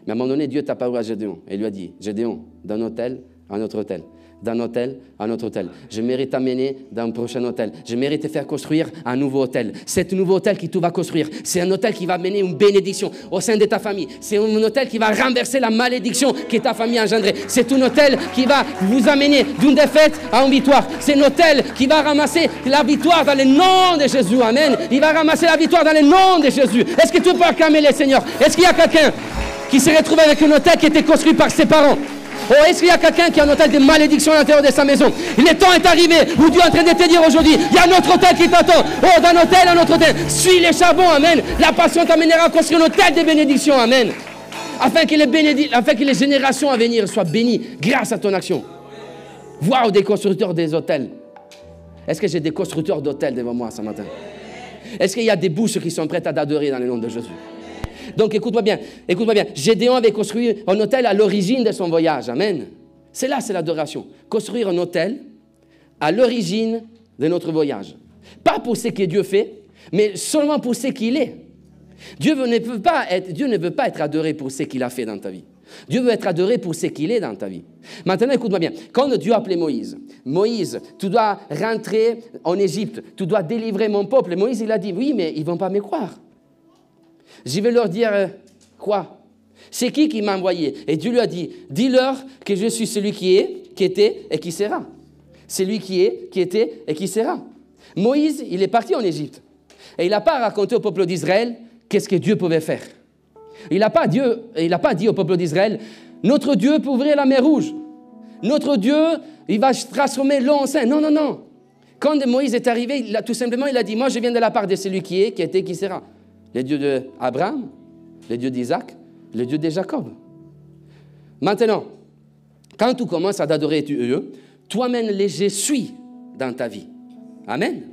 Mais à un moment donné, Dieu est apparu à Gédéon et lui a dit, Gédéon, d'un hôtel à un autre hôtel, d'un hôtel à un autre hôtel. Je mérite t'amener dans un prochain hôtel. Je mérite te faire construire un nouveau hôtel. Cet nouveau hôtel que tu vas construire, c'est un hôtel qui va amener une bénédiction au sein de ta famille. C'est un hôtel qui va renverser la malédiction que ta famille a engendrée. C'est un hôtel qui va vous amener d'une défaite à une victoire. C'est un hôtel qui va ramasser la victoire dans le nom de Jésus. Amen. Il va ramasser la victoire dans le nom de Jésus. Est-ce que tu peux acclamer le Seigneur? Est-ce qu'il y a quelqu'un qui s'est retrouvé avec un hôtel qui était construit par ses parents? Oh, est-ce qu'il y a quelqu'un qui a un hôtel de malédiction à l'intérieur de sa maison? Le temps est arrivé où Dieu est en train de te dire aujourd'hui, il y a un autre hôtel qui t'attend. Oh, d'un hôtel à un autre hôtel. Suis les charbons, amen. La passion t'amènera à construire un hôtel de bénédiction, amen. Afin que les générations à venir soient bénies grâce à ton action. Waouh, des constructeurs des hôtels. Est-ce que j'ai des constructeurs d'hôtels devant moi ce matin? Est-ce qu'il y a des bouches qui sont prêtes à t'adorer dans le nom de Jésus? Donc écoute-moi bien. Gédéon avait construit un hôtel à l'origine de son voyage. Amen. C'est l'adoration. Construire un hôtel à l'origine de notre voyage. Pas pour ce que Dieu fait, mais seulement pour ce qu'il est. Dieu ne veut pas être adoré pour ce qu'il a fait dans ta vie. Dieu veut être adoré pour ce qu'il est dans ta vie. Maintenant, écoute-moi bien. Quand Dieu a appelé Moïse, tu dois rentrer en Égypte, tu dois délivrer mon peuple. Moïse, il a dit, oui, mais ils ne vont pas me croire. Je vais leur dire quoi? C'est qui m'a envoyé? Et Dieu lui a dit, dis-leur que je suis celui qui est, qui était et qui sera. Celui qui est, qui était et qui sera. Moïse, il est parti en Égypte. Et il n'a pas raconté au peuple d'Israël qu'est-ce que Dieu pouvait faire. Il n'a pas dit au peuple d'Israël, notre Dieu peut ouvrir la mer Rouge. Notre Dieu, il va transformer l'eau en sang. Non, non, non. Quand Moïse est arrivé, tout simplement, il a dit, moi je viens de la part de celui qui est, qui était, qui sera. Le Dieu d'Abraham, le Dieu d'Isaac, le Dieu de Jacob. Maintenant, quand tu commences à adorer Dieu, tu amènes les je suis dans ta vie. Amen.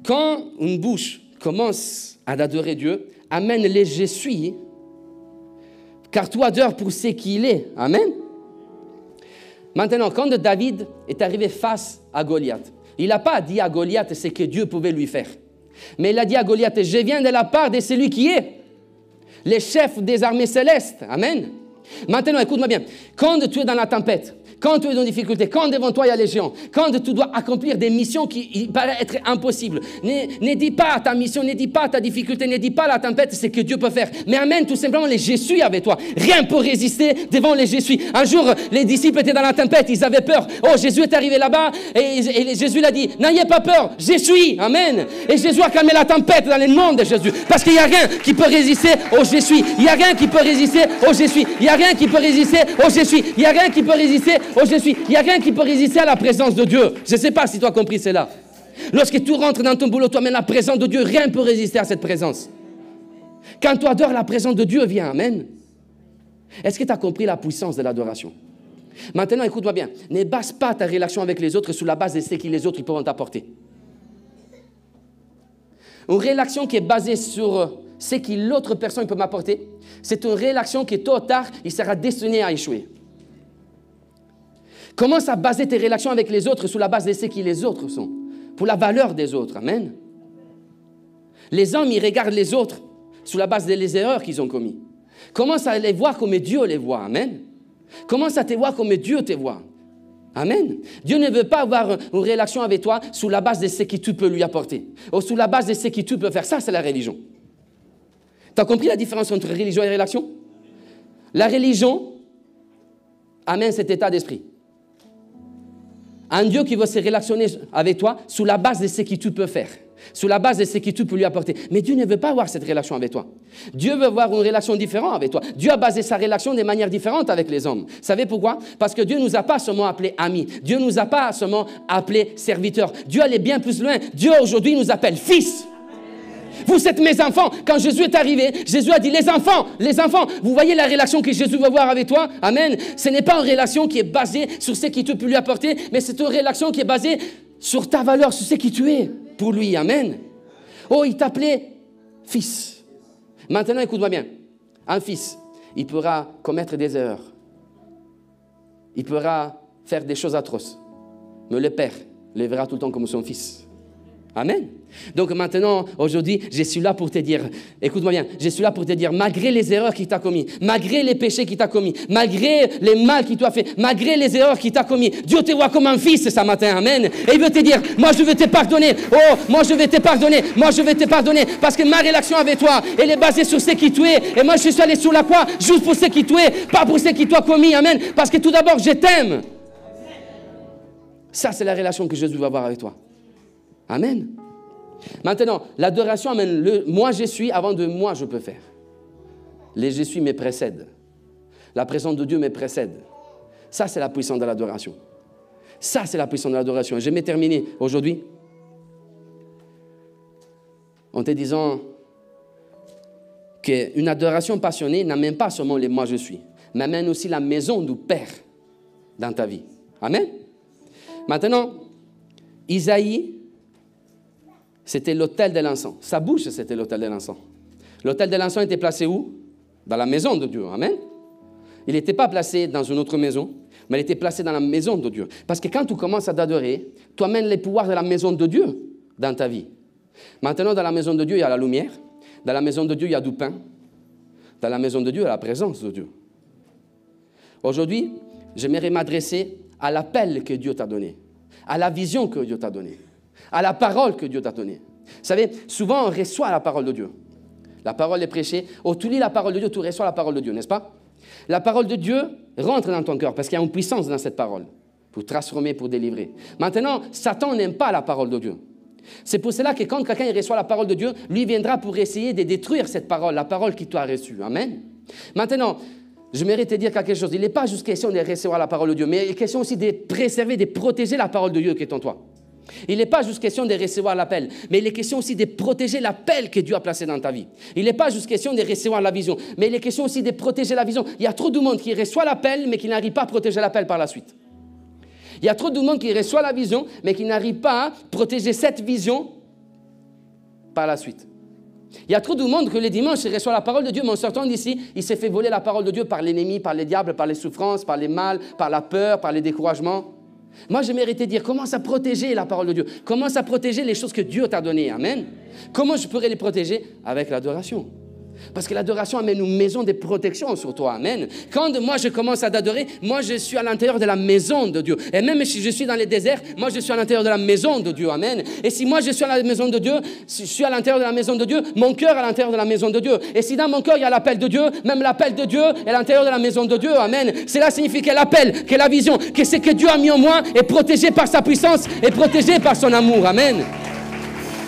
Quand une bouche commence à adorer Dieu, amène les je suis, car tu adores pour ce qu'il est. Amen. Maintenant, quand David est arrivé face à Goliath, il n'a pas dit à Goliath ce que Dieu pouvait lui faire. Mais il a dit à Goliath, je viens de la part de celui qui est, le chef des armées célestes. Amen. Maintenant, écoute-moi bien. Quand tu es dans la tempête, quand tu es dans difficulté, quand devant toi il y a les géants, quand tu dois accomplir des missions qui paraissent être impossibles, ne dis pas ta mission, ne dis pas ta difficulté, ne dis pas la tempête, c'est que Dieu peut faire. Mais amène tout simplement les je suis avec toi. Rien pour résister devant les je suis. Un jour, les disciples étaient dans la tempête, ils avaient peur. Oh, Jésus est arrivé là-bas et Jésus l'a dit, n'ayez pas peur, je suis. Amen. Et Jésus a calmé la tempête dans le nom de Jésus. Parce qu'il n'y a rien qui peut résister au je suis. Il n'y a rien qui peut résister au je suis. Il n'y a rien qui peut résister au je suis. Il n'y a rien qui peut résister au je suis. Il n'y a rien qui peut résister à la présence de Dieu. Je ne sais pas si tu as compris cela. Lorsque tu rentres dans ton boulot, tu amènes la présence de Dieu, rien ne peut résister à cette présence. Quand tu adores, la présence de Dieu vient. Amen. Est-ce que tu as compris la puissance de l'adoration? Maintenant, écoute-moi bien. Ne base pas ta relation avec les autres sur la base de ce que les autres peuvent t'apporter. Une relation qui est basée sur ce que l'autre personne peut m'apporter, c'est une relation qui, tôt ou tard, il sera destinée à échouer. Commence à baser tes relations avec les autres sur la base de ce que les autres sont, pour la valeur des autres. Amen. Les hommes, ils regardent les autres sur la base des erreurs qu'ils ont commises. Commence à les voir comme Dieu les voit. Amen. Commence à te voir comme Dieu te voit. Amen. Dieu ne veut pas avoir une relation avec toi sur la base de ce que tu peux lui apporter, ou sur la base de ce que tu peux faire. Ça, c'est la religion. Tu as compris la différence entre religion et relation? La religion amène cet état d'esprit. Un Dieu qui veut se relationner avec toi sur la base de ce que tu peux faire, sur la base de ce que tu peux lui apporter. Mais Dieu ne veut pas avoir cette relation avec toi. Dieu veut avoir une relation différente avec toi. Dieu a basé sa relation de manière différente avec les hommes. Vous savez pourquoi? Parce que Dieu ne nous a pas seulement appelés amis. Dieu ne nous a pas seulement appelés serviteurs. Dieu allait bien plus loin. Dieu aujourd'hui nous appelle fils. Vous êtes mes enfants. Quand Jésus est arrivé, Jésus a dit, les enfants, vous voyez la relation que Jésus veut avoir avec toi? Amen. Ce n'est pas une relation qui est basée sur ce que tu peux lui apporter, mais c'est une relation qui est basée sur ta valeur, sur ce que tu es pour lui. Amen. Oh, il t'appelait fils. Maintenant, écoute-moi bien. Un fils, il pourra commettre des erreurs. Il pourra faire des choses atroces. Mais le père le verra tout le temps comme son fils. Amen. Donc maintenant, aujourd'hui, je suis là pour te dire, écoute-moi bien, je suis là pour te dire, malgré les erreurs qu'il t'a commis, malgré les péchés qu'il t'a commis, malgré les mal qu'il t'a fait, malgré les erreurs qu'il t'a commis, Dieu te voit comme un fils ce matin, amen. Et il veut te dire, moi je vais te pardonner, oh, moi je vais te pardonner, moi je vais te pardonner, parce que ma relation avec toi, elle est basée sur ce qui tu es, et moi je suis allé sur la croix juste pour ce qui tu es, pas pour ce qui tu as commis, amen, parce que tout d'abord, je t'aime. Ça, c'est la relation que Jésus va avoir avec toi. Amen. Maintenant, l'adoration amène le moi je suis avant de moi je peux faire. Les je suis me précèdent. La présence de Dieu me précède. Ça, c'est la puissance de l'adoration. Ça, c'est la puissance de l'adoration. Et je vais terminer aujourd'hui en te disant qu'une adoration passionnée n'amène pas seulement les moi je suis, mais amène aussi la maison du Père dans ta vie. Amen. Maintenant, Isaïe, c'était l'autel de l'encens. Sa bouche, c'était l'autel de l'encens. L'autel de l'encens était placé où? Dans la maison de Dieu. Amen. Il n'était pas placé dans une autre maison, mais il était placé dans la maison de Dieu. Parce que quand tu commences à t'adorer, tu amènes les pouvoirs de la maison de Dieu dans ta vie. Maintenant, dans la maison de Dieu, il y a la lumière. Dans la maison de Dieu, il y a du pain. Dans la maison de Dieu, il y a la présence de Dieu. Aujourd'hui, j'aimerais m'adresser à l'appel que Dieu t'a donné, à la vision que Dieu t'a donnée, à la parole que Dieu t'a donnée. Vous savez, souvent on reçoit la parole de Dieu, La parole est prêchée. Oh, tu lis la parole de Dieu, tu reçois la parole de Dieu, n'est-ce pas? La parole de Dieu rentre dans ton cœur parce qu'il y a une puissance dans cette parole pour transformer, pour délivrer. Maintenant, Satan n'aime pas la parole de Dieu. C'est pour cela que quand quelqu'un reçoit la parole de Dieu, lui viendra pour essayer de détruire cette parole, la parole qu'il t'a reçue. Amen. Maintenant, je mérite te dire quelque chose. Il n'est pas juste question de recevoir la parole de Dieu, mais il est question aussi de préserver, de protéger la parole de Dieu qui est en toi. Il n'est pas juste question de recevoir l'appel, mais il est question aussi de protéger l'appel que Dieu a placé dans ta vie. Il n'est pas juste question de recevoir la vision, mais il est question aussi de protéger la vision. Il y a trop de monde qui reçoit l'appel, mais qui n'arrive pas à protéger l'appel par la suite. Il y a trop de monde qui reçoit la vision, mais qui n'arrive pas à protéger cette vision par la suite. Il y a trop de monde que le dimanche, il reçoit la parole de Dieu, mais en sortant d'ici, il s'est fait voler la parole de Dieu par l'ennemi, par les diables, par les souffrances, par les mal, par la peur, par les découragements. Moi, je méritais de dire, commence à protéger la parole de Dieu. Commence à protéger les choses que Dieu t'a données. Amen. Comment je pourrais les protéger? Avec l'adoration. Parce que l'adoration amène une maison de protection sur toi. Amen. Quand moi je commence à t'adorer, moi je suis à l'intérieur de la maison de Dieu. Et même si je suis dans les déserts, moi je suis à l'intérieur de la maison de Dieu. Amen. Et si moi je suis à la maison de Dieu, si je suis à l'intérieur de la maison de Dieu, mon cœur est à l'intérieur de la maison de Dieu. Et si dans mon cœur il y a l'appel de Dieu, même l'appel de Dieu est à l'intérieur de la maison de Dieu. Amen. Cela signifie que l'appel, que la vision, que ce que Dieu a mis en moi est protégé par sa puissance, est protégé par son amour. Amen.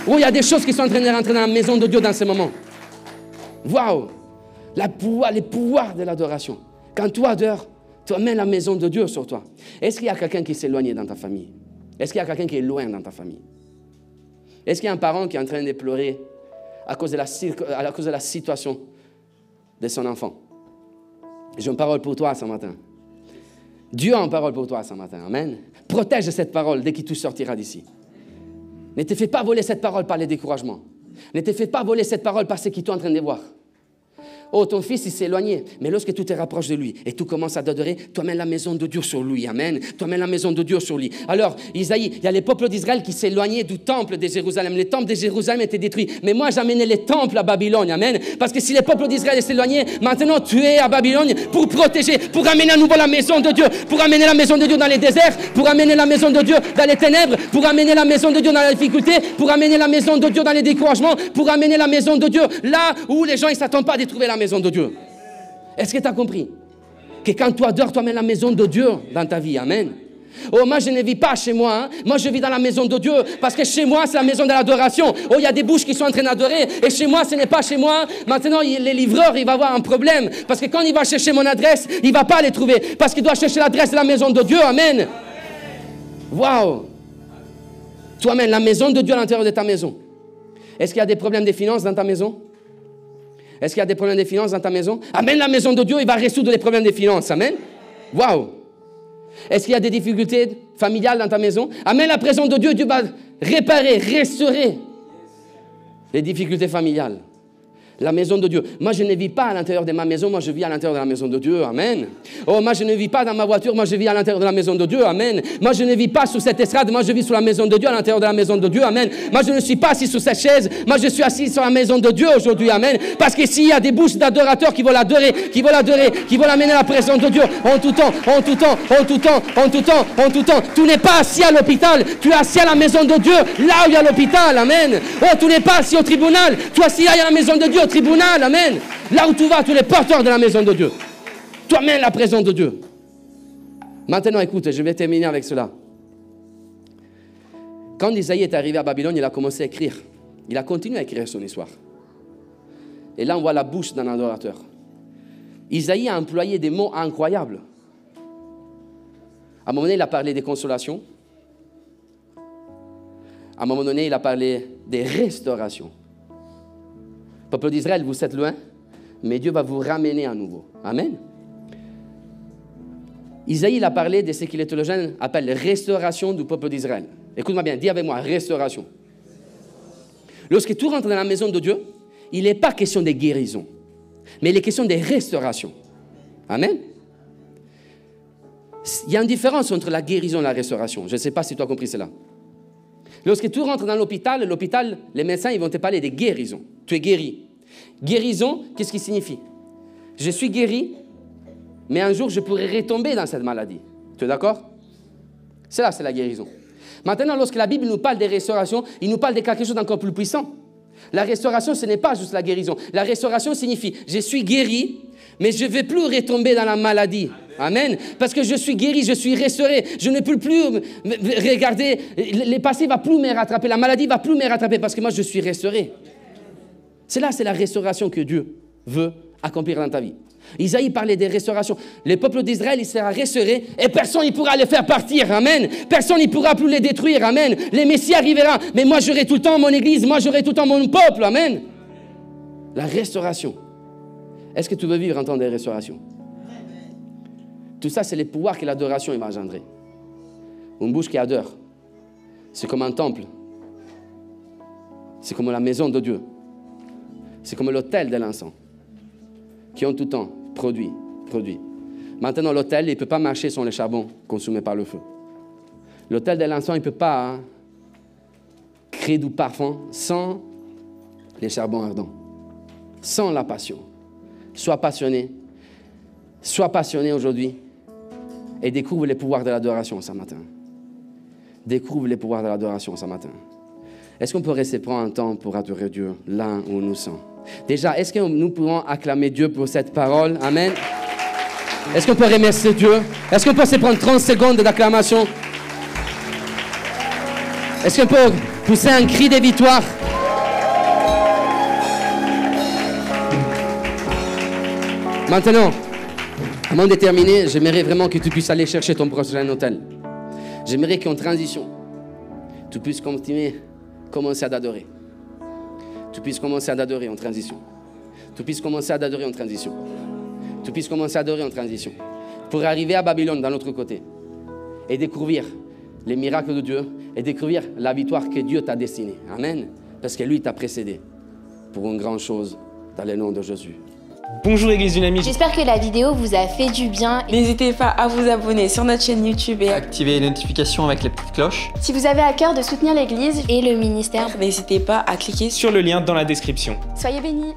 Oh, il y a des choses qui sont en train de rentrer dans la maison de Dieu dans ce moment. Waouh! Les pouvoirs de l'adoration. Quand tu adores, tu amènes la maison de Dieu sur toi. Est-ce qu'il y a quelqu'un qui s'est éloigné dans ta famille? Est-ce qu'il y a quelqu'un qui est loin dans ta famille? Est-ce qu'il y a un parent qui est en train de pleurer à cause de la situation de son enfant? J'ai une parole pour toi ce matin. Dieu a une parole pour toi ce matin. Amen. Protège cette parole dès que tu sortiras d'ici. Ne te fais pas voler cette parole par les découragements. Ne te fais pas voler cette parole par ce que tu es en train de voir. Oh, ton fils, il s'est éloigné. Mais lorsque tu te rapproches de lui et tu commences à t'adorer, tu amènes la maison de Dieu sur lui. Amen. Tu amènes la maison de Dieu sur lui. Alors, Isaïe, il y a les peuples d'Israël qui s'éloignaient du temple de Jérusalem. Les temples de Jérusalem étaient détruits. Mais moi, j'amenais les temples à Babylone. Amen. Parce que si les peuples d'Israël s'éloignaient, maintenant tu es à Babylone pour protéger, pour amener à nouveau la maison de Dieu, pour amener la maison de Dieu dans les déserts, pour amener la maison de Dieu dans les ténèbres, pour amener la maison de Dieu dans la difficulté, pour amener la maison de Dieu dans les découragements, pour amener la maison de Dieu là où les gens ne s'attendent pas à trouver la maison de Dieu. Est-ce que tu as compris? Que quand tu adores, tu amènes la maison de Dieu dans ta vie. Amen. Oh, moi, je ne vis pas chez moi. Hein. Moi, je vis dans la maison de Dieu. Parce que chez moi, c'est la maison de l'adoration. Oh, il y a des bouches qui sont en train d'adorer. Et chez moi, ce n'est pas chez moi. Maintenant, les livreurs, il va avoir un problème. Parce que quand il va chercher mon adresse, il ne va pas les trouver. Parce qu'il doit chercher l'adresse de la maison de Dieu. Amen. Waouh. Tu amènes la maison de Dieu à l'intérieur de ta maison. Est-ce qu'il y a des problèmes de finances dans ta maison? Est-ce qu'il y a des problèmes de finances dans ta maison? Amène la maison de Dieu, il va résoudre les problèmes de finances. Amen. Waouh. Est-ce qu'il y a des difficultés familiales dans ta maison? Amène la présence de Dieu, Dieu va réparer, restaurer les difficultés familiales. La maison de Dieu. Moi, je ne vis pas à l'intérieur de ma maison, moi je vis à l'intérieur de la maison de Dieu. Amen. Oh, moi je ne vis pas dans ma voiture, moi je vis à l'intérieur de la maison de Dieu. Amen. Moi je ne vis pas sur cette estrade, moi je vis sur la maison de Dieu, à l'intérieur de la maison de Dieu. Amen. Moi je ne suis pas assis sur cette chaise, moi je suis assis sur la maison de Dieu aujourd'hui. Amen. Parce que s'il y a des bouches d'adorateurs qui vont l'adorer, qui vont amener la présence de Dieu en tout temps, en tout temps, en tout temps, en tout temps, en tout temps. Tu n'es pas assis à l'hôpital, tu es assis à la maison de Dieu, là où il y a l'hôpital. Amen. Oh, tu n'es pas assis au tribunal, tu es assis à la maison de Dieu, au tribunal. Amen. Là où tu vas, tu es porteur de la maison de Dieu. Tu amènes la présence de Dieu. Maintenant, écoute, je vais terminer avec cela. Quand Isaïe est arrivé à Babylone, il a commencé à écrire. Il a continué à écrire son histoire. Et là, on voit la bouche d'un adorateur. Isaïe a employé des mots incroyables. À un moment donné, il a parlé des consolations. À un moment donné, il a parlé des restaurations. Peuple d'Israël, vous êtes loin, mais Dieu va vous ramener à nouveau. Amen. Isaïe il a parlé de ce que les théologiens appellent restauration du peuple d'Israël. Écoute-moi bien, dis avec moi, restauration. Lorsque tu rentres dans la maison de Dieu, il n'est pas question de guérison, mais il est question de restauration. Amen. Il y a une différence entre la guérison et la restauration. Je ne sais pas si tu as compris cela. Lorsque tu rentres dans l'hôpital, les médecins ils vont te parler de guérison. Tu es guéri. Guérison, qu'est-ce qui signifie? Je suis guéri, mais un jour je pourrais retomber dans cette maladie. Tu es d'accord? C'est là, c'est la guérison. Maintenant, lorsque la Bible nous parle de restauration, il nous parle de quelque chose d'encore plus puissant. La restauration, ce n'est pas juste la guérison. La restauration signifie, je suis guéri, mais je ne vais plus retomber dans la maladie. Amen. Parce que je suis guéri, je suis restauré. Je ne peux plus regarder, les passés ne vont plus me rattraper, la maladie ne va plus me rattraper parce que moi, je suis restauré. C'est la restauration que Dieu veut accomplir dans ta vie. Isaïe parlait des restaurations. Le peuple d'Israël, il sera restauré et personne ne pourra les faire partir. Amen. Personne ne pourra plus les détruire. Amen. Les Messias arriveront. Mais moi, j'aurai tout le temps mon église. Moi, j'aurai tout le temps mon peuple. Amen. La restauration. Est-ce que tu veux vivre en temps de restauration? Tout ça, c'est les pouvoirs que l'adoration va engendrer. Une bouche qui adore, c'est comme un temple. C'est comme la maison de Dieu. C'est comme l'autel de l'encens, qui ont tout le temps produit. Maintenant, l'autel, il ne peut pas marcher sans le charbon consumé par le feu. L'autel de l'encens, il ne peut pas créer du parfum sans les charbons ardents, sans la passion. Sois passionné aujourd'hui et découvre les pouvoirs de l'adoration ce matin. Découvre les pouvoirs de l'adoration ce matin. Est-ce qu'on pourrait se prendre un temps pour adorer Dieu là où nous sommes? Déjà, est-ce que nous pouvons acclamer Dieu pour cette parole? Amen. Est-ce qu'on peut remercier Dieu? Est-ce qu'on peut se prendre 30 secondes d'acclamation? Est-ce qu'on peut pousser un cri de victoire? Maintenant, avant de terminer, j'aimerais vraiment que tu puisses aller chercher ton prochain hôtel. J'aimerais qu'en transition, tu puisses commencer à t'adorer. Tu puisses commencer à adorer en transition. Tu puisses commencer à adorer en transition. Tu puisses commencer à adorer en transition. Pour arriver à Babylone, dans l'autre côté, et découvrir les miracles de Dieu, et découvrir la victoire que Dieu t'a destinée. Amen. Parce que lui t'a précédé pour une grande chose dans le nom de Jésus. Bonjour Église Dynamique. J'espère que la vidéo vous a fait du bien. N'hésitez pas à vous abonner sur notre chaîne YouTube et activer les notifications avec les petites cloches. Si vous avez à cœur de soutenir l'Église et le ministère, n'hésitez pas à cliquer sur le lien dans la description. Soyez bénis.